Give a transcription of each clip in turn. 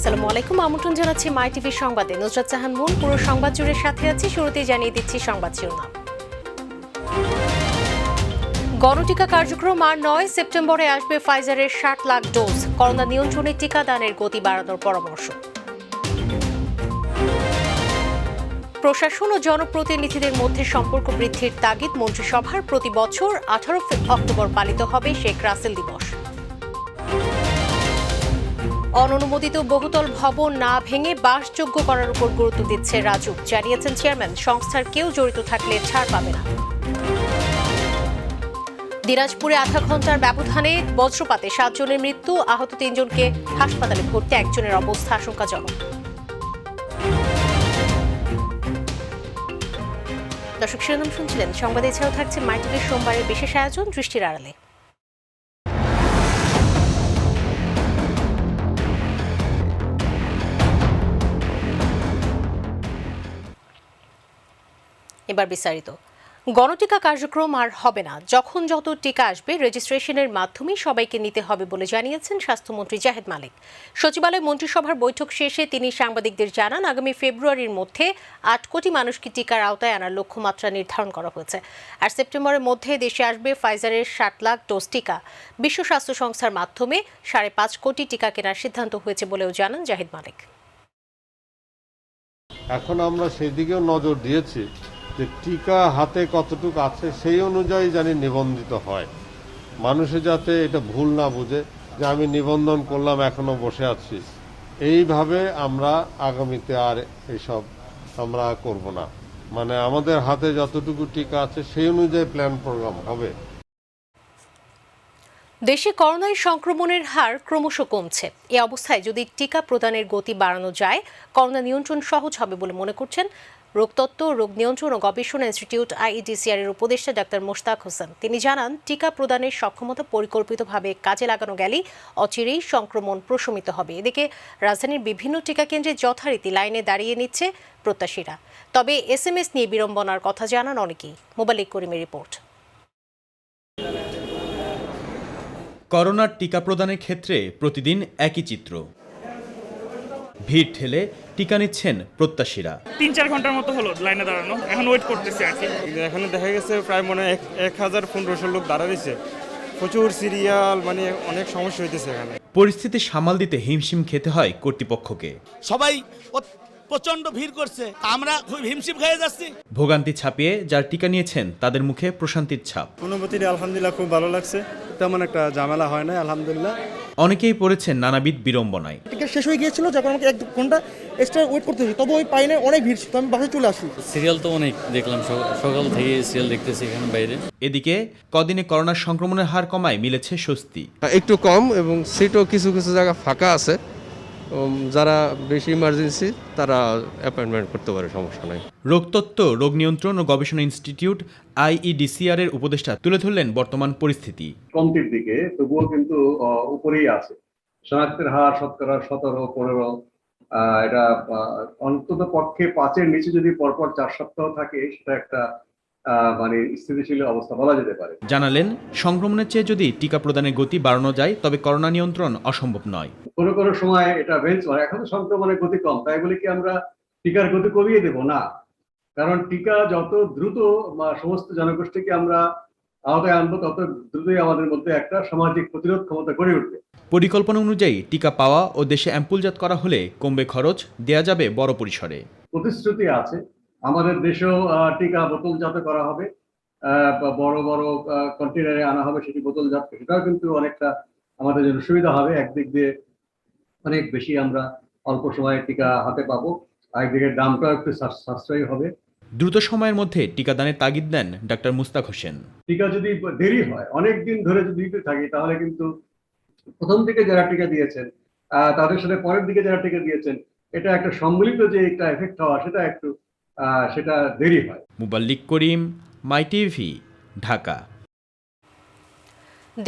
আসসালামু আলাইকুম, আমন্ত্রণ জানাচ্ছি মাই টিভি সংবাদে। নুসরাত জাহান মুন পুরো সংবাদ জুড়ে সাথে আছি। শুরুতেই জানিয়ে দিচ্ছি সংবাদ শিরোনাম। গণটিকা কার্যক্রম আর 9 সেপ্টেম্বরে আসবে ফাইজারের 60 লাখ ডোজ। করোনা নিয়ন্ত্রণে টিকাদানের গতি বাড়ানোর পরামর্শ। প্রশাসন ও জনপ্রতিনিধিদের মধ্যে সম্পর্ক বৃদ্ধির তাগিদ মন্ত্রিসভার। প্রতি বছর 18 অক্টোবর পালিত হবে শেখ রাসেল দিবস। অননুমোদিত বহুতল ভবন না ভেঙে বাসযোগ্য করার উপর গুরুত্ব দিচ্ছে রাজুক। জানিয়েছেন চেয়ারম্যান, সংস্থার কেউ জড়িত থাকলে ছাড় পাবে না। দিনাজপুরে আধা ঘন্টার ব্যবধানে বজ্রপাতে 7 জনের মৃত্যু, আহত 3 জনকে হাসপাতালে ভর্তি, একজনের অবস্থা আশঙ্কাজনক। দর্শক, শিরোনাম শুনছিলেন। সংবাদে এছাড়াও থাকছে মাই টিভির সোমবারের বিশেষ আয়োজন দৃষ্টির আড়ালে। এবার বিস্তারিত। গণটিকা কার্যক্রম আর হবে না। যখন যত টিকা আসবে রেজিস্ট্রেশনের মাধ্যমে সবাইকে নিতে হবে বলে জানিয়েছেন স্বাস্থ্যমন্ত্রী জাহেদ মালিক। সচিবালয় মন্ত্রিসভার বৈঠক শেষে তিনি সাংবাদিকদের জানান, আগামী ফেব্রুয়ারির মধ্যে 8 কোটি মানুষকে টিকার আওতায় আনার লক্ষ্যমাত্রা নির্ধারণ করা হয়েছে। আর সেপ্টেম্বরের মধ্যে দেশে আসবে ফাইজারের 60 লাখ ডোজ টিকা। বিশ্ব স্বাস্থ্য সংস্থার মাধ্যমে 5.5 কোটি টিকা কেনার সিদ্ধান্ত হয়েছে বলেও জানান জাহেদ মালিক। এখন আমরা সেদিকেও নজর দিয়েছি যে টিকা হাতে কতটুকু আছে সেই অনুযায়ী জানি নিবন্ধিত হয়, মানুষে যাতে এটা ভুল না বুঝে যে আমি নিবন্ধন করলাম এখনো বসে আছি। এইভাবে আমরা আগামীতে আর এইসব আমরা করব না। মানে আমাদের হাতে যতটুকু টিকা আছে সেই অনুযায়ী প্ল্যান প্রোগ্রাম হবে। দেশে করোনায় সংক্রমণের হার ক্রমশ কমছে। এ অবস্থায় যদি টিকা প্রদানের গতি বাড়ানো যায়, করোনা নিয়ন্ত্রণ সহজ হবে বলে মনে করছেন রোগতত্ত্ব, রোগ নিয়ন্ত্রণ ও গবেষণা ইনস্টিটিউট আইইডিসিআর এর উপদেষ্টা ডাক্তার মোশতাক হোসেন। তিনি জানান, টিকা প্রদানের সক্ষমতা পরিকল্পিতভাবে কাজে লাগানো গেলেই অচিরেই সংক্রমণ প্রশমিত হবে। এদিকে রাজধানীর বিভিন্ন টিকা কেন্দ্রে যথারীতি লাইনে দাঁড়িয়ে নিচ্ছে প্রত্যাশীরা। তবে এসএমএস নিয়ে বিড়ম্বনার কথা জানান অনেকেই। মোবালিক করিমের রিপোর্ট। করোনার টিকা প্রদানের ক্ষেত্রে প্রতিদিন একই চিত্র। ভিড় ঠেলে টিকা নিচ্ছেন প্রত্যাশীরা। 3-4 ঘন্টার মতো হলো লাইনে দাঁড়ানো, এখন ওয়েট করতেছি আর কি। এখানে দেখা গেছে প্রায় মনে হয় 1000-1500 লোক দাঁড়াইছে, প্রচুর সিরিয়াল, মানে অনেক সমস্যা হইতেছে এখানে। পরিস্থিতি সামাল দিতে হিমশিম খেতে হয় কর্তৃপক্ষকে। সবাই প্রচন্ড ভিড় করছে, আমরা খুব হিমশিম খেয়ে যাচ্ছি। ভোগান্তি ছাপিয়ে যারা টিকা নিয়েছেন তাদের মুখে প্রশান্তির ছাপ। অনুভূতিটা আলহামদুলিল্লাহ খুব ভালো লাগছে, তেমন একটা ঝামেলা হয় না আলহামদুলিল্লাহ। অনেকেই পড়েছেন নানাবিধ বিড়ম্বনায়। টিকা শেষ হয়ে গিয়েছিল, যখন আমাকে 1 ঘন্টা এক্সট্রা ওয়েট করতে হয়েছে, তবে ওই পাইনে অনেক ভিড় ছিল, আমি বাসায় চলে আসি। সিরিয়াল তো অনেক দেখলাম, সকাল থেকে সিরিয়াল দেখতেছি এখানে বাইরে। এদিকে কদিনে করোনার সংক্রমণের হার কমায় মিলেছে স্বস্তি। একটু কম এবং সিটও কিছু কিছু জায়গা ফাঁকা আছে। যারা বেশি ইমার্জেন্সি তারা অ্যাপয়েন্টমেন্ট করতে পারে, সমস্যা নাই। রোগতত্ত্ব, রোগ নিয়ন্ত্রণ ও গবেষণা ইনস্টিটিউট আইইডিসিআর এর উপদেষ্টা তুলে ধরলেন বর্তমান পরিস্থিতি। কমতির দিকে, তবুও কিন্তু উপরেই আছে। শনাক্তের হার শতকরা 17-15। এটা অন্তত পক্ষে 5-এর নিচে যদি পরপর 4 সপ্তাহ থাকে, সেটা একটা মানে স্থিতিশীল অবস্থা বলা যেতে পারে। জানালেন, সংক্রমণের চেয়ে যদি টিকা প্রদানের গতি বাড়ানো যায় তবে করোনা নিয়ন্ত্রণ অসম্ভব নয়। কোনো কোনো সময় এটা বেঞ্চমার্ক। এখন সংক্রমণের গতি কম, তাই বলে কি আমরা টিকার গতি কমিয়ে দেব? না, কারণ টিকা যত দ্রুত সমস্ত জনগোষ্ঠীকে আমরা আওতায় আনবো, তত দ্রুতই আমাদের মধ্যে একটা সামাজিক প্রতিরোধ ক্ষমতা গড়ে উঠবে। পরিকল্পনা অনুযায়ী টিকা পাওয়া ও দেশে অ্যাম্পুলজাত করা হলে কমবে খরচ, দেয়া যাবে বড় পরিসরে। প্রতিশ্রুতি আছে, আমাদের দেশেও টিকা বোতলজাত করা হবে, বড় বড় কন্টেনারে আনা হবে, সেটি বোতলজাত। সেটাও কিন্তু অনেকটা আমাদের জন্য সুবিধা হবে। একদিক দিয়ে অনেক বেশি আমরা অল্প সময়ে টিকা হাতে পাবো, আরেকদিকে দামটাও একটু সাশ্রয়ী হবে। দ্রুত সময়ের মধ্যে টিকাদানের তাগিদ দেন ডাক্তার মোশতাক হোসেন। টিকা যদি দেরি হয়, অনেক দিন ধরে যদি দিতে থাকি, তাহলে কিন্তু প্রথম দিকে যারা টিকা দিয়েছেন তাদের সাথে পরের দিকে যারা টিকা দিয়েছেন, এটা একটা সম্মিলিত যে একটা এফেক্ট হওয়া, সেটা দেরি হয়। মোবাল্লিক করিম, মাই টিভি, ঢাকা।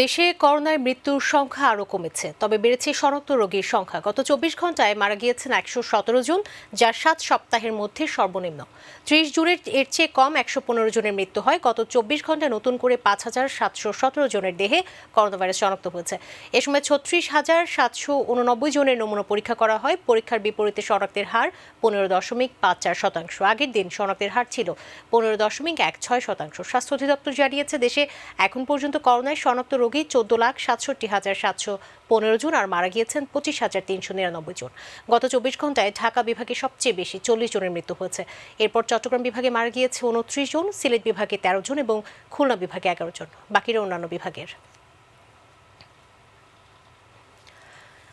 দেশে করোনায় মৃত্যুর সংখ্যা আরও কমেছে, তবে বেড়েছে শনাক্ত রোগীর সংখ্যা। গত 24 ঘন্টায় মারা গিয়েছেন 117 জন, যা 7 সপ্তাহের মধ্যে সর্বনিম্ন। 30 জুনের এর চেয়ে কম 115 জনের মৃত্যু হয়। গত 24 ঘন্টায় নতুন করে 5,717 জনের দেহে করোনা ভাইরাস শনাক্ত হয়েছে। এ সময় 36,789 জনের নমুনা পরীক্ষা করা হয়। পরীক্ষার বিপরীতে শনাক্তের হার 15.54%। আগের দিন শনাক্তের হার ছিল 15.16%। স্বাস্থ্য অধিদপ্তর জানিয়েছে, দেশে এখন পর্যন্ত করোনায় শনাক্ত রোগী 14,67,715 জন আর মারা গিয়েছেন 25,399 জন। গত 24 ঘন্টায় ঢাকা বিভাগে সবচেয়ে বেশি 40 জনের মৃত্যু হয়েছে। এরপর চট্টগ্রাম বিভাগে মারা গিয়েছে 29 জন, সিলেট বিভাগে 13 জন এবং খুলনা বিভাগে 11 জন, বাকিরা অন্যান্য বিভাগের।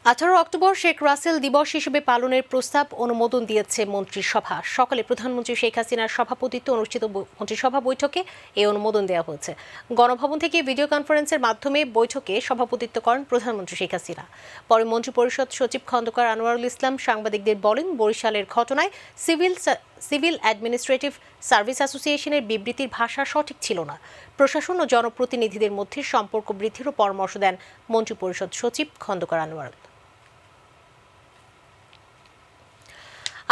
18 অক্টোবর শেখ রাসেল দিবস হিসেবে পালনের প্রস্তাব অনুমোদন দিয়েছে মন্ত্রিসভা। সকালে প্রধানমন্ত্রী শেখ হাসিনার সভাপতিত্বে অনুষ্ঠিত মন্ত্রিসভা বৈঠকে এই অনুমোদন দেওয়া হয়েছে। গণভবন থেকে ভিডিও কনফারেন্সের মাধ্যমে বৈঠকে সভাপতিত্ব করেন প্রধানমন্ত্রী শেখ হাসিনা। পরে মন্ত্রিপরিষদ সচিব খন্দকার আনোয়ারুল ইসলাম সাংবাদিকদের বলেন, বরিশালের ঘটনায় সিভিল অ্যাডমিনিস্ট্রেটিভ সার্ভিস অ্যাসোসিয়েশনের বিবৃতির ভাষা সঠিক ছিল না। প্রশাসন ও জনপ্রতিনিধিদের মধ্যে সম্পর্ক বৃদ্ধিরও পরামর্শ দেন মন্ত্রিপরিষদ সচিব খন্দকার আনোয়ারুল।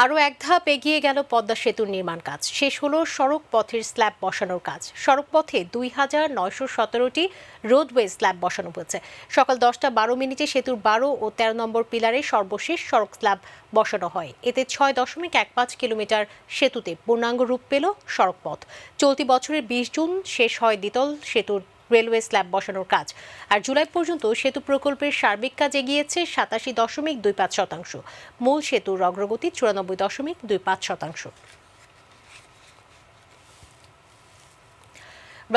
আরও এক ধাপ এগিয়ে গেল পদ্মা সেতুর নির্মাণ কাজ। শেষ হলো সড়ক পথের স্ল্যাব বসানোর কাজ। সড়ক পথে 2,917টি রোডওয়ে স্ল্যাব বসানো হয়েছে। সকাল 10:12 সেতুর 12 ও 13 নম্বর পিলারে সর্বশেষ সড়ক স্ল্যাব বসানো হয়। এতে 6.15 কিলোমিটার সেতুতে পূর্ণাঙ্গ রূপ পেল সড়ক পথ। চলতি বছরের 20 জুন শেষ হয় দ্বিতল সেতুর রেলওয়ে স্ল্যাব বসানোর কাজ। আর জুলাই পর্যন্ত সেতু প্রকল্পের সার্বিক কাজ এগিয়েছে 87.25%। মূল সেতুর অগ্রগতি 94.25%।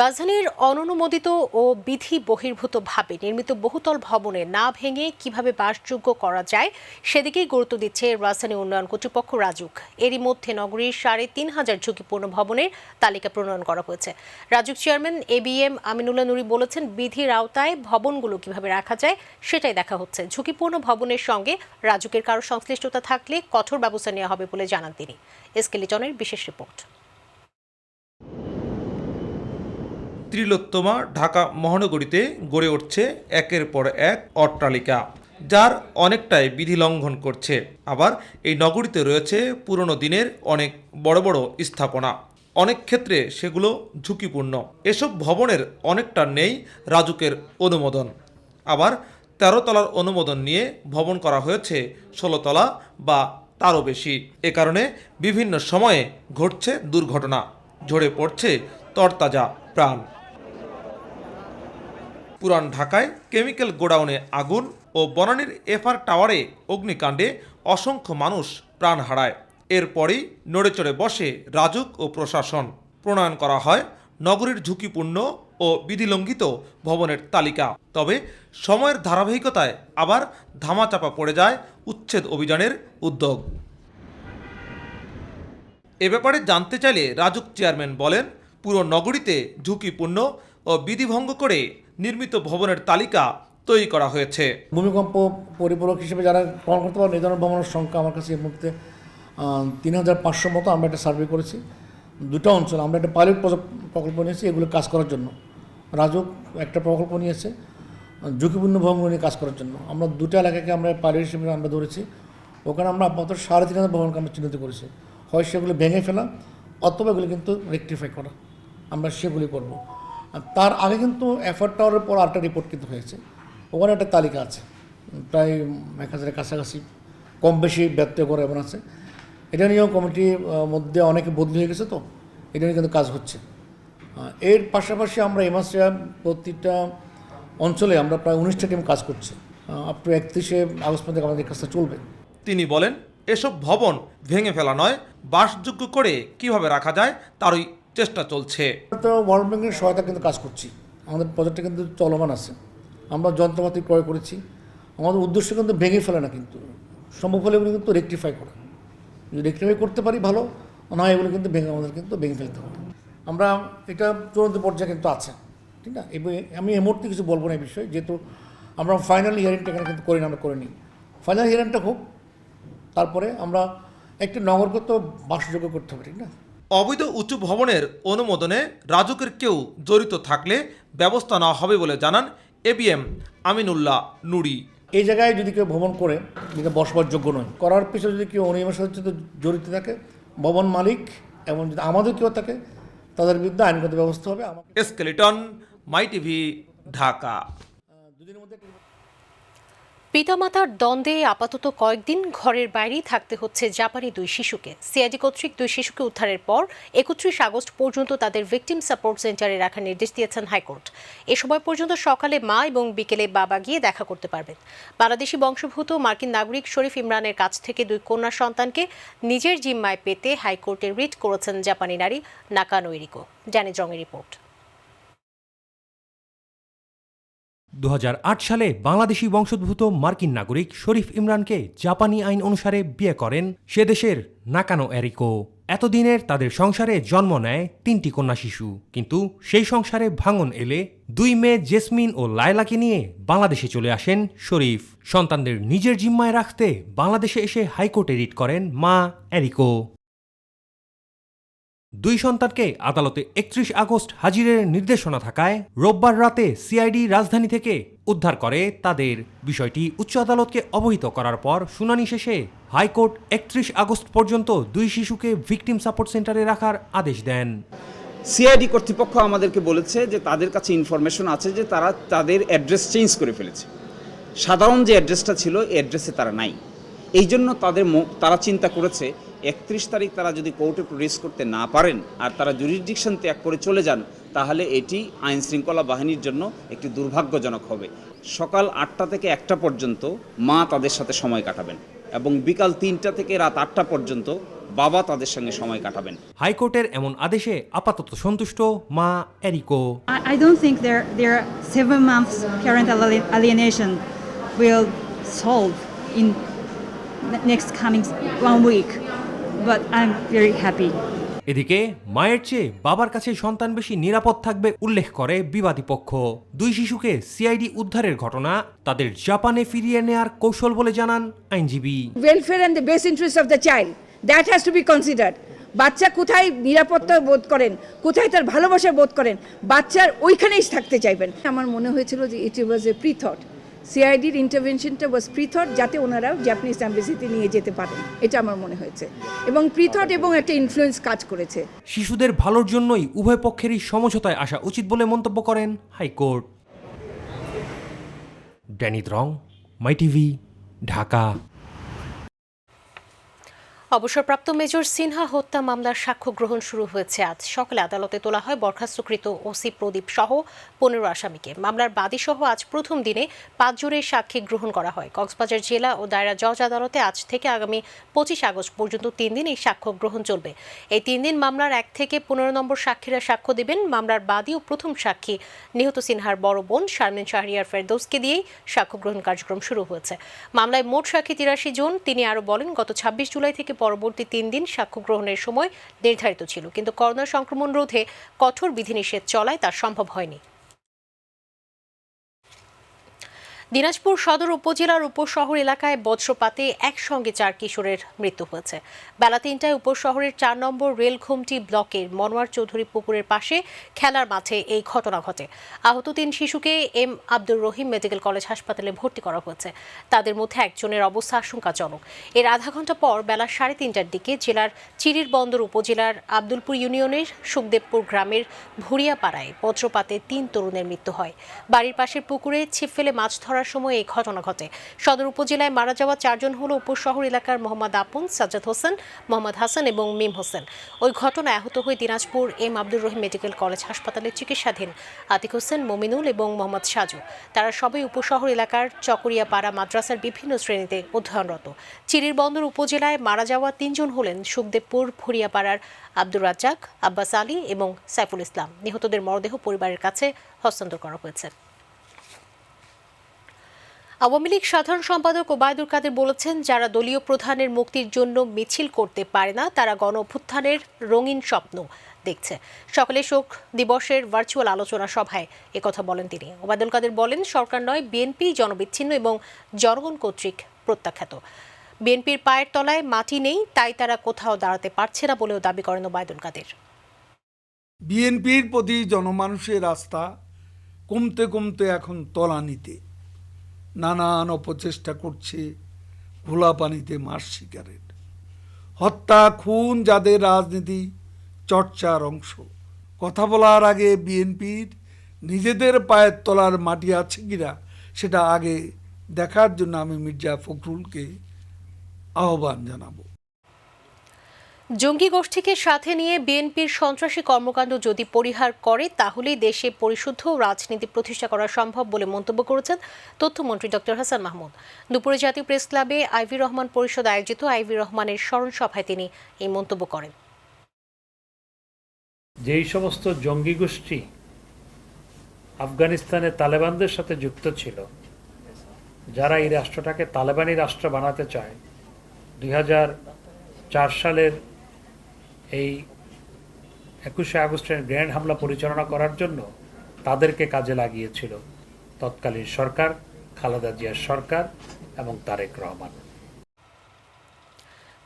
রাজধানীর অননুমোদিত ও বিধি বহির্ভূতভাবে নির্মিত বহুতল ভবনে না ভেঙে কিভাবে বাসযোগ্য করা যায় সেদিকেই গুরুত্ব দিচ্ছে রাজধানী উন্নয়ন কর্তৃপক্ষ রাজুক। এরই মধ্যে নগরীর 3,500 ঝুঁকিপূর্ণ ভবনের তালিকা প্রণয়ন করা হয়েছে। RAJUK chairman ABM Aminullah Nuri বলেছেন, বিধির আওতায় ভবনগুলো কিভাবে রাখা যায় সেটাই দেখা হচ্ছে। ঝুঁকিপূর্ণ ভবনের সঙ্গে রাজুকের কারো সংশ্লিষ্টতা থাকলে কঠোর ব্যবস্থা নেওয়া হবে বলে জানান তিনি। এসকেলিটনের বিশেষ রিপোর্ট। ত্রিলোত্তমা ঢাকা মহানগরীতে গড়ে উঠছে একের পর এক অট্টালিকা, যার অনেকটাই বিধি লঙ্ঘন করছে। আবার এই নগরীতে রয়েছে পুরনো দিনের অনেক বড় বড় স্থাপনা, অনেক ক্ষেত্রে সেগুলো ঝুঁকিপূর্ণ। এসব ভবনের অনেকটা নেই রাজুকের অনুমোদন। আবার 13 তলার অনুমোদন নিয়ে ভবন করা হয়েছে 16 তলা বা তারও বেশি। এ কারণে বিভিন্ন সময়ে ঘটছে দুর্ঘটনা, ঝরে পড়ছে তরতাজা প্রাণ। পুরান ঢাকায় কেমিক্যাল গোডাউনে আগুন ও বনানীর FR টাওয়ারে অগ্নিকাণ্ডে অসংখ্য মানুষ প্রাণ হারায়। এরপরই নড়েচড়ে বসে রাজুক ও প্রশাসন। প্রণয়ন করা হয় নগরীর ঝুঁকিপূর্ণ ও বিধিলঙ্ঘিত ভবনের তালিকা। তবে সময়ের ধারাবাহিকতায় আবার ধামাচাপা পড়ে যায় উচ্ছেদ অভিযানের উদ্যোগ। এ ব্যাপারে জানতে চাইলে রাজুক চেয়ারম্যান বলেন, পুরো নগরীতে ঝুঁকিপূর্ণ ও বিধিভঙ্গ করে নির্মিত ভবনের তালিকা তৈরি করা হয়েছে। ভূমিকম্প পরিপূরক হিসেবে যারা প্রমাণ করতে পারেন এই ধরনের ভবনের সংখ্যা আমার কাছে এই মুহূর্তে 3,500 মতো আমরা একটা সার্ভে করেছি। 2টা অঞ্চল আমরা একটা পাইলট প্রকল্প নিয়েছি এগুলো কাজ করার জন্য। রাজুক একটা প্রকল্প নিয়েছে ঝুঁকিপূর্ণ ভবনগুলো নিয়ে কাজ করার জন্য। আমরা 2টা এলাকাকে আমরা পাইলট হিসেবে আমরা ধরেছি। ওখানে আমরা আপাতত 3,500 ভবনকে আমরা চিহ্নিত করেছি। হয় সেগুলো ভেঙে ফেলা অথবা এগুলো কিন্তু রেকটিফাই করা, আমরা সেগুলি করব। আর তার আগে কিন্তু FR টাওয়ারের পর আরেকটা রিপোর্ট কিন্তু হয়েছে, ওখানে একটা তালিকা আছে প্রায় 1,000-এর কাছাকাছি, কম বেশি ব্যত্যয় করে এমন আছে। এটা নিয়েও কমিটির মধ্যে অনেকে বদলি হয়ে গেছে, তো এটা নিয়ে কিন্তু কাজ হচ্ছে। এর পাশাপাশি আমরা এই মাসে প্রতিটা অঞ্চলে আমরা প্রায় 19টা টিম কাজ করছি। আপ টু 31শে আগস্ট পর্যন্ত আমাদের কাজটা চলবে। তিনি বলেন, এসব ভবন ভেঙে ফেলা নয়, বাসযোগ্য করে কিভাবে রাখা যায় তারই চেষ্টা চলছে। তো ওয়ার্ল্ড ব্যাংকের সহায়তা কিন্তু কাজ করছি, আমাদের প্রজেক্টটা কিন্তু চলমান আছে। আমরা যন্ত্রপাতি ক্রয় করেছি। আমাদের উদ্দেশ্য কিন্তু ভেঙে ফেলে না, কিন্তু সম্ভব হলে এগুলো কিন্তু রেকটিফাই করা। যদি রেকটিফাই করতে পারি ভালো, না এগুলো কিন্তু আমাদের কিন্তু ভেঙে ফেলতে হবে। আমরা এটা চূড়ান্ত পর্যায়ে কিন্তু আছে, ঠিক না? এবং আমি এই মুহূর্তে কিছু বলবো না এই বিষয়ে, যেহেতু আমরা ফাইনাল হিয়ারিংটা এখানে কিন্তু করি না, আমরা করে নিই। ফাইনাল হিয়ারিংটা হোক, তারপরে আমরা একটা নগরকে তো বাসযোগ্য করতে হবে, ঠিক না? অবৈধ উঁচু ভবনের অনুমোদনে রাজুকের কেউ জড়িত থাকলে ব্যবস্থা নেওয়া হবে বলে জানান ABM আমিনুল্লাহ নুরি। এই জায়গায় যদি কেউ ভ্রমণ করে যেটা বসবাসযোগ্য নয়, করার পিছনে যদি কেউ অনিয়মের সাথে জড়িত থাকে, ভবন মালিক এবং যদি আমাদের কেউ থাকে, তাদের বিরুদ্ধে আইনগত ব্যবস্থা হবে। স্কেলিটন, মাই টিভি, ঢাকা। পিতামাতার দ্বন্দ্বে আপাতত কয়েকদিন ঘরের বাইরেই থাকতে হচ্ছে জাপানি 2 শিশুকে। সিআইডি কর্তৃক 2 শিশুকে উদ্ধারের পর 31 আগস্ট পর্যন্ত তাদের ভিকটিম সাপোর্ট সেন্টারে রাখার নির্দেশ দিয়েছেন হাইকোর্ট। এ সময় পর্যন্ত সকালে মা এবং বিকেলে বাবা গিয়ে দেখা করতে পারবেন। বাংলাদেশি বংশোদ্ভূত মার্কিন নাগরিক শরীফ ইমরানের কাছ থেকে 2 কন্যা সন্তানকে নিজের জিম্মায় পেতে হাইকোর্টে রিট করেছেন জাপানি নারী নাকানো এরিকো। Danny জংয়ের report. 2008 সালে বাংলাদেশি বংশোদ্ভূত মার্কিন নাগরিক শরীফ ইমরানকে জাপানি আইন অনুসারে বিয়ে করেন সে দেশের নাকানো এরিকো। এতদিনের তাদের সংসারে জন্ম নেয় 3টি কন্যা শিশু, কিন্তু সেই সংসারে ভাঙন এলে 2 মেয়ে জেসমিন ও লায়লাকে নিয়ে বাংলাদেশে চলে আসেন শরীফ। সন্তানদের নিজের জিম্মায় রাখতে বাংলাদেশে এসে হাইকোর্টে রিট করেন মা এরিকো। 2 সন্তানকে আদালতে 31 আগস্ট হাজিরের নির্দেশনা থাকায় রোববার রাতে সিআইডি রাজধানী থেকে উদ্ধার করে তাদের। বিষয়টি উচ্চ আদালতকে অবহিত করার পর শুনানি শেষে হাইকোর্ট 31 আগস্ট পর্যন্ত 2 শিশুকে ভিকটিম সাপোর্ট সেন্টারে রাখার আদেশ দেন। সিআইডি কর্তৃপক্ষ আমাদেরকে বলেছে যে তাদের কাছে ইনফরমেশন আছে যে তারা তাদের অ্যাড্রেস চেঞ্জ করে ফেলেছে। সাধারণ যে অ্যাড্রেসটা ছিল এই অ্যাড্রেসে তারা নাই। এই জন্য তারা চিন্তা করেছে 31 তারিখ তারা যদি কোর্টে প্রডিউস করতে না পারেন আর তারা জুরিসডিকশন ত্যাগ করে চলে যান, তাহলে এটি আইন শৃঙ্খলা বাহিনীর জন্য একটি দুর্ভাগ্যজনক হবে। সকাল 8টা থেকে 1টা পর্যন্ত মা তাদের সাথে সময় কাটাবেন এবং বিকাল 3টা থেকে রাত 8টা পর্যন্ত বাবা তাদের সঙ্গে সময় কাটাবেন। হাইকোর্টের এমন আদেশে আপাতত সন্তুষ্ট মা এরিকো। I don't think their 7 months parental alienation will solve in next coming 1 week. But I'm very happy. এদিকে মায়ের চেয়ে বাবার কাছে সন্তান বেশি নিরাপদ থাকবে উল্লেখ করে বিবাদী পক্ষ। 2 শিশুকে সিআইডি উদ্ধারের ঘটনা তাদের জাপানে ফিরিয়ে নেয়ার কৌশল বলে জানান আইনজীবী। Welfare and the best interest of the child, that has to be considered. বাচ্চা কোথায় নিরাপত্তা বোধ করেন, কোথায় তার ভালোবাসা বোধ করেন, বাচ্চার ওইখানেই থাকতে চাইবেন। আমার মনে হয়েছিল যে ইট ওয়াজ এ প্রি-থট। সিআইডির ইন্টারভেনশনটা ওয়াজ প্রি-থট, যাতে ওনারা জাপানিজ অ্যাম্বাসিতে নিয়ে যেতে পারেন, এটা আমার মনে হয়েছে। এবং প্রি-থট এবং একটা ইনফ্লুয়েন্স কাজ করেছে। শিশুদের ভালোর জন্যই উভয় পক্ষেরই সমঝোতায় আসা উচিত বলে মন্তব্য করেন হাইকোর্ট। ড্যানি রং, মাই টিভি, ঢাকা। অবসরপ্রাপ্ত মেজর সিনহা হত্যা মামলার সাক্ষ্য গ্রহণ শুরু হয়েছে আজ সকালে। আদালতে তোলা হয় বরখাস্তকৃত ওসি প্রদীপ সহ 15 আসামিকে। মামলার বাদী সহ আজ প্রথম দিনে 5 জনের সাক্ষী গ্রহণ করা হয়। কক্সবাজার জেলা ও দায়রা জজ আদালতে আজ থেকে আগামী 25 আগস্ট পর্যন্ত 3 দিন এই সাক্ষ্য গ্রহণ চলবে। এই 3 দিন মামলার 1 থেকে 15 নম্বর সাক্ষীরা সাক্ষ্য দেবেন। মামলার বাদী ও প্রথম সাক্ষী নিহত সিনহার বড় বোন শারমিন শাহরিয়ার ফেরদৌসকে দিয়েই সাক্ষ্য গ্রহণ কার্যক্রম শুরু হয়েছে। মামলায় মোট সাক্ষী 83 জন। তিনি আরও বলেন, গত 26 জুলাই থেকে পরবর্তী 3 দিন সাক্ষ্য গ্রহণের সময় নির্ধারিত ছিল, কিন্তু করোনা সংক্রমণ রোধে কঠোর বিধিনিষেধ চলায় তা সম্ভব হয়নি। দিনাজপুর সদর উপজেলার উপশহর এলাকায় বজ্রপাতে একসঙ্গে 4 কিশোরের মৃত্যু হয়েছে। বেলা 3টায় উপশহরের 4 নম্বর রেলঘুমটি ব্লকের মনোয়ার চৌধুরী পুকুরের পাশে খেলার মাঠে এই ঘটনা ঘটে। আহত 3 শিশুকে M Abdur Rahim medical college হাসপাতালে ভর্তি করা হয়েছে। তাদের মধ্যে একজনের অবস্থা আশঙ্কাজনক। এর আধা ঘন্টা পর বেলা 3:30টার দিকে জেলার চিরির বন্দর উপজেলার আব্দুলপুর ইউনিয়নের সুখদেবপুর গ্রামের ভুরিয়াপাড়ায় বজ্রপাতে 3 তরুণের মৃত্যু হয়। বাড়ির পাশের পুকুরে ছিপ ফেলে মাছ ধরার সময় এই ঘটনা ঘটে। সদর উপজেলায় মারা যাওয়া 4 জন হলো উপশহর এলাকার মোহাম্মদ আপন, সাজ্জাদ হোসেন, মোহাম্মদ হাসান এবং মিম হোসেন। ওই ঘটনায় আহত হয়ে Dinajpur M Abdur Rahim medical college হাসপাতালে চিকিৎসাধীন আতিক হোসেন, মমিনুল এবং মোহাম্মদ সাজু। তারা সবাই উপশহর এলাকার চকরিয়াপাড়া মাদ্রাসার বিভিন্ন শ্রেণীতে অধ্যয়নরত। চিরির বন্দর উপজেলায় মারা যাওয়া 3 জন হলেন সুখদেবপুর ভুরিয়াপাড়ার আব্দুর রাজ্জাক, আব্বাস আলী এবং সাইফুল ইসলাম। নিহতদের মরদেহ পরিবারের কাছে হস্তান্তর করা হয়েছে। আওয়ামী লীগ সাধারণ সম্পাদক ওবায়দুল কাদের বলেছেন, যারা দলীয় প্রধানের মুক্তির জন্য মিছিল করতে পারে না তারা গণ অভ্যুত্থানের রঙিন স্বপ্ন দেখছে। সকালে শোক দিবসের ভার্চুয়াল আলোচনা সভায় একথা বলেন তিনি। ওবায়দুল কাদের বলেন, সরকার নয়, বিএনপি জনবিচ্ছিন্ন এবং জনগণ কর্তৃক প্রত্যাখ্যাত। বিএনপির পায়ের তলায় মাটি নেই, তাই তারা কোথাও দাঁড়াতে পারছে না বলেও দাবি করেন ওবায়দুল কাদের। বিএনপির প্রতি জনমানুষের আস্থা কমতে কমতে এখন তলানিতে, নানান অপচেষ্টা করছে ঘোলা পানিতে মাছ শিকারের। হত্যা খুন যাদের রাজনীতি চর্চার অংশ। কথা বলার আগে বিএনপির নিজেদের পায়ের তলার মাটি আছে কিনা সেটা আগে দেখার জন্য আমি মির্জা ফখরুলকে আহ্বান জানাবো। জঙ্গি গোষ্ঠীকে সাথে নিয়ে বিএনপির সন্ত্রাসী কর্মকাণ্ড যদি পরিহার করে তাহলেই দেশে পরিশুদ্ধ রাজনীতি প্রতিষ্ঠা করা সম্ভব বলে মন্তব্য করেছেন তথ্যমন্ত্রী ডক্টর হাসান মাহমুদ। দুপুরে জাতীয় প্রেস ক্লাবে আইভি রহমান পরিষদ আয়োজিত আইভি রহমানের স্মরণ সভায় তিনি এই মন্তব্য করেন। যেই সমস্ত জঙ্গি গোষ্ঠী আফগানিস্তানে তালেবানদের সাথে যুক্ত ছিল, যারা এই রাষ্ট্রটাকে তালেবানি রাষ্ট্র বানাতে চায়, 2004 সালের এই 21শে আগস্টের গ্র্যান্ড হামলা পরিচালনা করার জন্য তাদেরকে কাজে লাগিয়েছিল তৎকালীন সরকার, খালেদা জিয়ার সরকার এবং তারেক রহমান।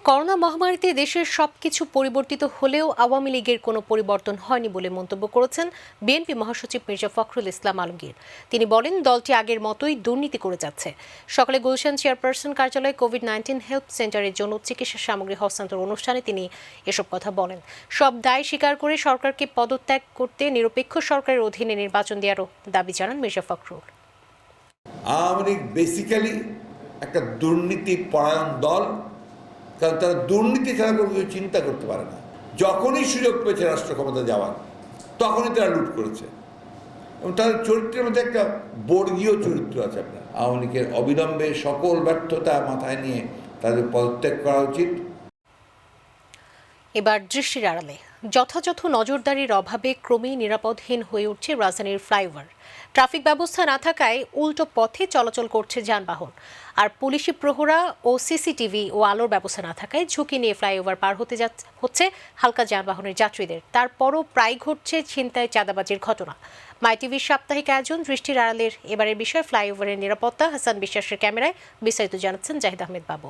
করোনা মহামারীতে দেশের সবকিছু পরিবর্তিত হলেও আওয়ামী লীগের কোনো পরিবর্তন হয়নি বলে মন্তব্য করেছেন বিএনপি মহাসচিব মির্জা ফখরুল ইসলাম আলমগীর। তিনি বলেন, দলটি আগের মতোই দুর্নীতি করে যাচ্ছে। সকালে গুলশান চেয়ারপারসন কার্যালয়ে কোভিড-19 হেল্প সেন্টারের জন্য চিকিৎসা সামগ্রী হস্তান্তর অনুষ্ঠানে তিনি এসব কথা বলেন। সব দায় স্বীকার করে সরকারকে পদত্যাগ করতে নিরপেক্ষ সরকারের অধীনে নির্বাচন দেওয়ারও দাবি জানান মির্জা ফখরুল। আওয়ামী লীগ বেসিক্যালি একটা দুর্নীতি পরায়ণ দল, কারণ তারা দুর্নীতি ছাড়া কোনো কিছু চিন্তা করতে পারে না। যখনই সুযোগ পেয়েছে রাষ্ট্র ক্ষমতা যাওয়ার, তখনই তারা লুট করেছে এবং তাদের চরিত্রের মধ্যে একটা বর্গীয় চরিত্র আছে। আপনার আওয়ামী লীগের অবিলম্বে সকল ব্যর্থতা মাথায় নিয়ে তাদের পদত্যাগ করা উচিত। এবার দৃষ্টির আড়ালে, যথাযথ নজরদারির অভাবে ক্রমেই নিরাপদহীন হয়ে উঠছে রাজধানীর ফ্লাইওভার। ট্রাফিক ব্যবস্থা না থাকায় উল্টো পথে চলাচল করছে যানবাহন, আর পুলিশি প্রহরা ও সিসিটিভি ও আলোর ব্যবস্থা না থাকায় ঝুঁকি নিয়ে ফ্লাইওভার পার হচ্ছে হালকা যানবাহনের যাত্রীদের। তারপরও প্রায় ঘটছে ছিনতাই, চাঁদাবাজির ঘটনা। মাই টিভির সাপ্তাহিক আয়োজন দৃষ্টির আড়ালের এবারের বিষয় ফ্লাইওভারের নিরাপত্তা। হাসান বিশ্বাসের ক্যামেরায় বিস্তারিত জানাচ্ছেন জাহিদ আহমেদ বাবু।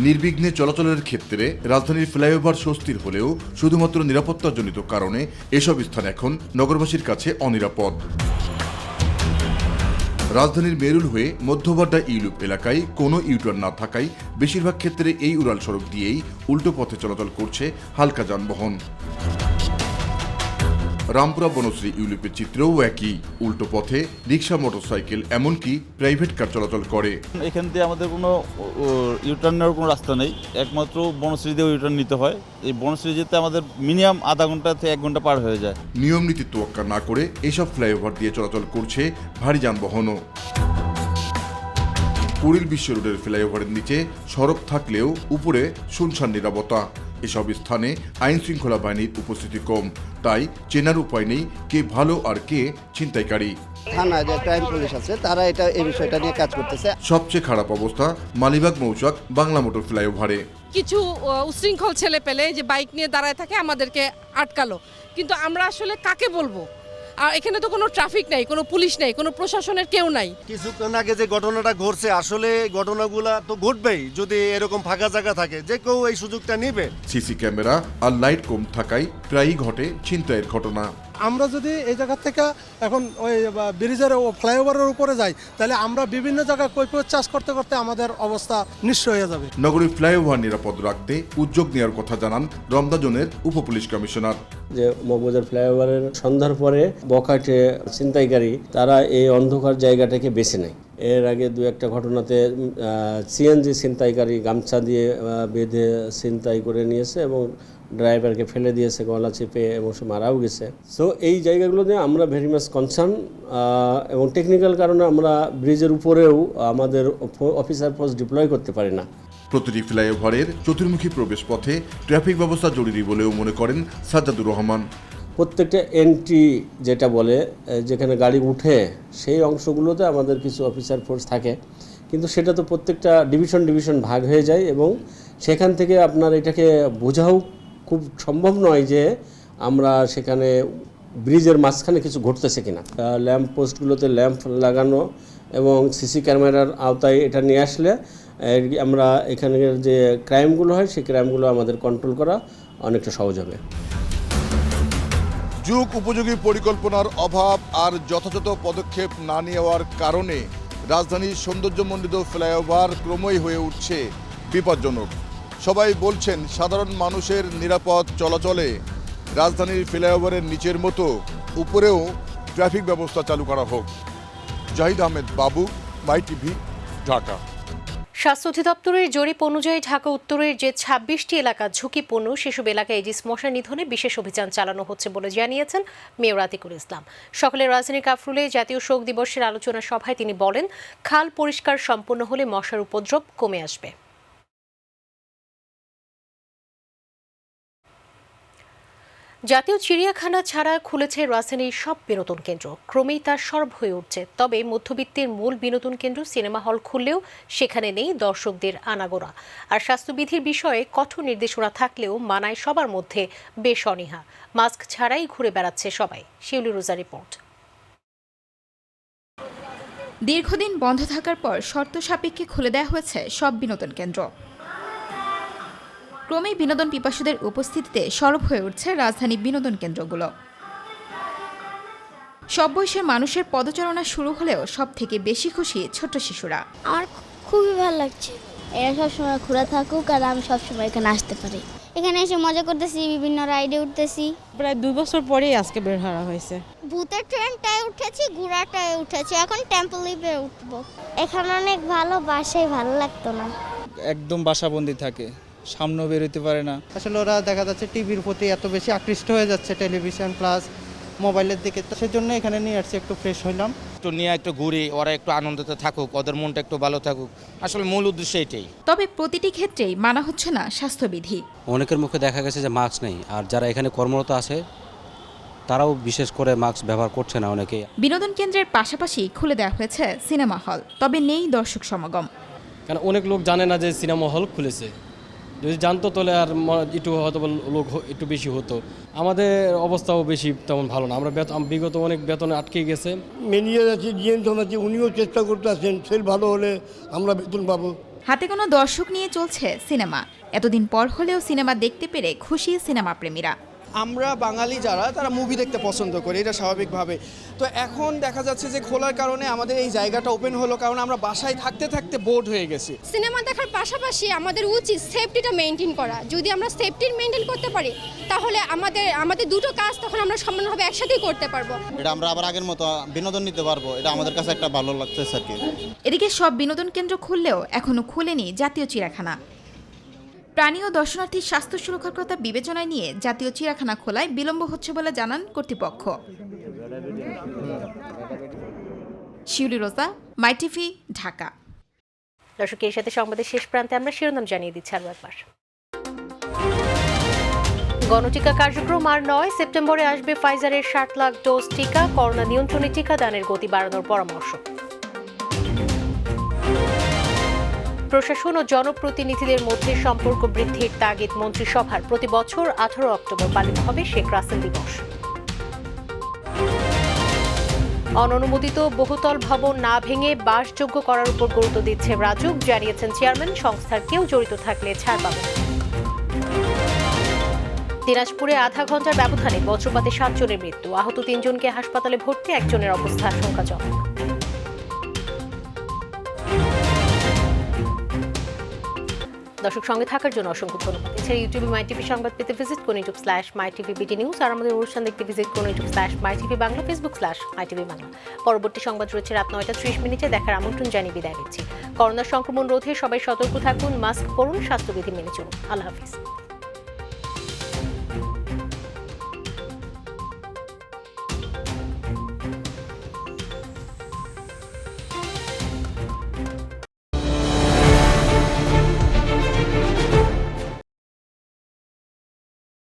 নির্বিঘ্নে চলাচলের ক্ষেত্রে রাজধানীর ফ্লাইওভার স্বস্তির হলেও শুধুমাত্র নিরাপত্তাজনিত কারণে এসব স্থান এখন নগরবাসীর কাছে অনিরাপদ। রাজধানীর মেরুল হয়ে মধ্যবাড্ডা ইউলুপ এলাকায় কোনো ইউটার্ন না থাকায় বেশিরভাগ ক্ষেত্রে এই উড়াল সড়ক দিয়েই উল্টো পথে চলাচল করছে হালকা যানবাহন। রামপুরা বনশ্রী ইউলিপের চিত্রও একই। উল্টো পথে রিক্সা, মোটরসাইকেল, এমনকি প্রাইভেট কার চলাচল করে। এখান দিয়ে আমাদের কোনো ইউটার্নের কোনো রাস্তা নেই, একমাত্র বনশ্রী দিয়েও ইউটার্ন নিতে হয়। এই বনশ্রী যেতে আমাদের মিনিমাম আধা ঘন্টা থেকে 1 ঘন্টা পার হয়ে যায়। নিয়ম নীতি তোয়াক্কা না করে এসব ফ্লাইওভার দিয়ে চলাচল করছে ভারী যানবাহনও। কুড়িল বিশ্ব রোডের ফ্লাইওভারের নিচে সড়ক থাকলেও উপরে শুনশান নিরাপত্তা। এসব স্থানে আইন শৃঙ্খলা বাহিনীর উপস্থিতি কম, তাই চেনার উপায় নেই কে ভালো আর কে ছিনতাইকারী। থানায় যে ক্রাইম পুলিশ আছে তারা এই বিষয়টা নিয়ে কাজ করতেছে। সবচেয়ে খারাপ অবস্থা মালিবাগ মৌচাক বাংলা মোটর ফ্লাইওভারে। কিছু উশৃঙ্খল ছেলে পেলে যে বাইক নিয়ে দাঁড়ায় থাকে আমাদেরকে আটকালো, কিন্তু আমরা আসলে কাকে বলবো? আর এখানে তো কোনো ট্রাফিক নাই, কোনো পুলিশ নাই, কোনো প্রশাসনের কেউ নাই। কিছুক্ষণ আগে যে ঘটনাটা ঘটছে, আসলে ঘটনাগুলা তো ঘটবেই যদি এরকম ফাঁকা জায়গা থাকে, যে কেউ এই সুযোগটা নেবে। সিসি ক্যামেরা আর লাইট কম থাকায় প্রায়ই ঘটে ছিনতাইয়ের ঘটনা। আমরা যদি এই জায়গা থেকে এখন ওই ব্রিজের ফ্লাইওভারের উপরে যাই, তাহলে আমরা বিভিন্ন জায়গায় কৈফিয়ত চাষ করতে করতে আমাদের অবস্থা নিঃস্ব হয়ে যাবে। নগরীর ফ্লাইওভার নিরাপদ রাখতে উদ্যোগ নেওয়ার কথা জানান রমনা জোনের উপপুলিশ কমিশনার। যে মগবাজার ফ্লাইওভারের সন্ধ্যার পরে বখাটে ছিনতাইকারী তারা এই অন্ধকার জায়গাটাকে বেছে নেয়। এর আগে 2-1টা ঘটনাতে সিএনজি ছিনতাইকারী গামছা দিয়ে বেঁধে ছিনতাই করে নিয়েছে এবং ড্রাইভারকে ফেলে দিয়েছে, গলা চেপে এবং সে মারাও গেছে। সো এই জায়গাগুলোতে আমরা ভেরি মাচ কনসার্ন এবং টেকনিক্যাল কারণে আমরা ব্রিজের উপরেও আমাদের অফিসার ফোর্স ডিপ্লয় করতে পারি না। প্রতিটি ফ্লাইওভারের চতুর্মুখী প্রবেশ পথে ট্রাফিক ব্যবস্থা জরুরি বলেও মনে করেন সাজ্জাদুর রহমান। প্রত্যেকটা এন্ট্রি যেটা বলে যেখানে গাড়ি উঠে সেই অংশগুলোতে আমাদের কিছু অফিসার ফোর্স থাকে, কিন্তু সেটা তো প্রত্যেকটা ডিভিশন ভাগ হয়ে যায় এবং সেখান থেকে আপনার এটাকে বোঝাও খুব সম্ভব নয় যে আমরা সেখানে ব্রিজের মাঝখানে কিছু ঘটতেছে কিনা। ল্যাম্প পোস্টগুলোতে ল্যাম্প লাগানো এবং সিসি ক্যামেরার আওতায় এটা নিয়ে আসলে আমরা এখানের যে ক্রাইমগুলো হয় সেই ক্রাইমগুলো আমাদের কন্ট্রোল করা অনেকটা সহজ হবে। যুগ উপযোগী পরিকল্পনার অভাব আর যথাযথ পদক্ষেপ না নেওয়ার কারণে রাজধানীর সৌন্দর্যমণ্ডিত ফ্লাইওভার ক্রমই হয়ে উঠছে বিপজ্জনক। সবাই বলছেন সাধারণ মানুষের নিরাপদ চলাচলে রাজধানীর ফ্লাইওভারের নিচের মতো উপরেও ট্রাফিক ব্যবস্থা চালু করা হোক। জাহিদ আহমেদ বাবু, মাইটিভি, ঢাকা। স্বাস্থ্য অধিদপ্তরের জরিপ অনুযায়ী ঢাকা উত্তরের যে ২৬টি এলাকা ঝুঁকিপূর্ণ সেসব এলাকায় এডিস মশা নিধনে বিশেষ অভিযান চালানো হচ্ছে বলে জানিয়েছেন মেয়র আতিকুল ইসলাম। সকালে রাজধানীর কাফরুলে জাতীয় শোক দিবসের আলোচনা সভায় তিনি বলেন, খাল পরিষ্কার সম্পন্ন হলে মশার উপদ্রব কমে আসবে। জাতীয় চিড়িয়াখানা ছাড়া খুলেছে রাজধানীর সব বিনোদন কেন্দ্র, ক্রমেই তার সরব হয়ে উঠছে। তবে মধ্যবিত্তের মূল বিনোদন কেন্দ্র সিনেমা হল খুললেও সেখানে নেই দর্শকদের আনাগোনা। আর স্বাস্থ্যবিধির বিষয়ে কঠোর নির্দেশনা থাকলেও মানায় সবার মধ্যে বেশ অনীহা। মাস্ক ছাড়াই ঘুরে বেড়াচ্ছে সবাই। শিউলি রোজা রিপোর্ট। দীর্ঘদিন বন্ধ থাকার পর শর্ত সাপেক্ষে খুলে দেওয়া হয়েছে সব বিনোদন কেন্দ্র। ক্রমেই বিনোদন পিপাসুদের উপস্থিতিতে সরব হয়ে উঠছে রাজধানী বিনোদন কেন্দ্রগুলো। সব বয়সের মানুষের পদচারণা শুরু হলেও সব থেকে বেশি খুশি ছোট শিশুরা। আমার খুবই ভালো লাগছে, এরা সবসময় খোলা থাকুক আর আমি সবসময় এখানে আসতে পারি। এখানে এসে মজা করতেছি, বিভিন্ন রাইডে উঠতেছি। প্রায় 2 বছর পরেই আজকে বের হওয়া হয়েছে। ভূতের ট্রেনটায় উঠেছি, ঘোড়াটায় উঠেছি, এখন টেম্পল লিপে উঠবো। এখানে অনেক ভালো, বাসায় ভালো লাগতো না, একদম বাসাবন্দি থাকে, সামনেও বেরোতে পারে না। আসলে ওরা দেখা যাচ্ছে টিভির প্রতি এত বেশি আকৃষ্ট হয়ে যাচ্ছে, টেলিভিশন প্লাস মোবাইলের দিকে, সেজন্য এখানে নিয়ে আসছি, একটু ফ্রেশ হইলাম। একটু নিয়ে একটু ঘুরি, ওরা একটু আনন্দতে থাকুক, ওদের মনটা একটু ভালো থাকুক, আসলে মূল উদ্দেশ্য এটাই। তবে প্রতিটি ক্ষেত্রেই মানা হচ্ছে না স্বাস্থ্যবিধি। অনেকের মুখে দেখা গেছে যে মাস্ক নেই, আর যারা এখানে কর্মরত আছে তারাও বিশেষ করে মাস্ক ব্যবহার করছে না অনেকে। বিনোদন কেন্দ্রের পাশাপাশি খুলে দেওয়া হয়েছে সিনেমা হল, তবে নেই দর্শক সমাগম। কারণ অনেক লোক জানে না যে সিনেমা হল খুলেছে, যদি জানতো তাহলে আর একটু হয়তো লোক একটু বেশি হতো। আমাদের অবস্থাও বেশি তেমন ভালো না, আমরা বিগত অনেক বেতনে আটকে গেছে। ম্যানেজার আছে, ডিএনজন আছে, উনিও চেষ্টা করতে আছেন, সেল ভালো হলে আমরা বেতন পাবো। হাতে কোনো দর্শক নিয়ে চলছে সিনেমা। এতদিন পর হলেও সিনেমা দেখতে পেরে খুশি সিনেমা প্রেমীরা। আমরা বাঙালি যারা, তারা মুভি দেখতে পছন্দ করি, এটা স্বাভাবিকভাবে। তো এখন দেখা যাচ্ছে যে খোলার কারণে আমাদের এই জায়গাটা ওপেন হলো, কারণ আমরা বাসায় থাকতে থাকতে বোর্ড হয়ে গেছি। সিনেমা দেখার পাশাপাশি আমাদের উচিত সেফটিটা মেনটেন করা। যদি আমরা সেফটি মেনটেন করতে পারি তাহলে আমাদের দুটো কাজ তখন আমরা সমানভাবে একসাথেই করতে পারবো। এটা আমরা আবার আগের মতো বিনোদন নিতে পারবো, এটা আমাদের কাছে একটা ভালো লাগতেছে আর কি। এদিকে সব বিনোদন কেন্দ্র খুললেও এখনো খুলেনি জাতীয় চিড়িয়াখানা। প্রাণী ও দর্শনার্থীর স্বাস্থ্য সুরক্ষার কথা বিবেচনায় নিয়ে জাতীয় চিড়িয়াখানা খোলায় বিলম্ব হচ্ছে বলে জানান কর্তৃপক্ষ। শিউলি রোজা, মাইটিভি, ঢাকা। দর্শক, এর সাথে সংবাদের শেষ প্রান্তে আমরা শিরোনাম জানিয়ে দিচ্ছি আরও একবার। গণটিকা কার্যক্রম আর নয়, সেপ্টেম্বরে আসবে ফাইজারের 60 লাখ ডোজ টিকা। করোনা নিয়ন্ত্রণে টিকা দানের গতি বাড়ানোর পরামর্শ। প্রশাসন ও জনপ্রতিনিধিদের মধ্যে সম্পর্ক বৃদ্ধির তাগিদ মন্ত্রিসভার। প্রতি বছর 18 অক্টোবর পালিত হবে শেখ রাসেল দিবস। অননুমোদিত বহুতল ভবন না ভেঙে বাসযোগ্য করার উপর গুরুত্ব দিচ্ছে রাজুক, জানিয়েছেন চেয়ারম্যান। সংস্থার কেউ জড়িত থাকলে ছাড় পাবে। দিনাজপুরে আধা ঘন্টার ব্যবধানে বজ্রপাতে 7 জনের মৃত্যু, আহত 3 জনকে হাসপাতালে ভর্তি, একজনের অবস্থা আশঙ্কাজনক। দর্শক, সঙ্গে থাকার জন্য অসংখ্য ধন্যবাদ। এছাড়া ইউটিউবে মাইটিভি সংবাদ পেতে ভিজিট করুন youtube/mytvbd নিউজ, আর আমাদের অনুষ্ঠান দেখতে ভিজিট করুন youtube/mytv বাংলা, facebook/mytv বাংলা। পরবর্তী সংবাদ রয়েছে রাত 9টা 30 মিনিটে। দেখার আমন্ত্রণ জানিয়ে বিদায় নিচ্ছি। করোনা সংক্রমণ রোধে সবাই সতর্ক থাকুন, মাস্ক পরুন, স্বাস্থ্যবিধি মেনে চলুন। আল্লাহ হাফিজ।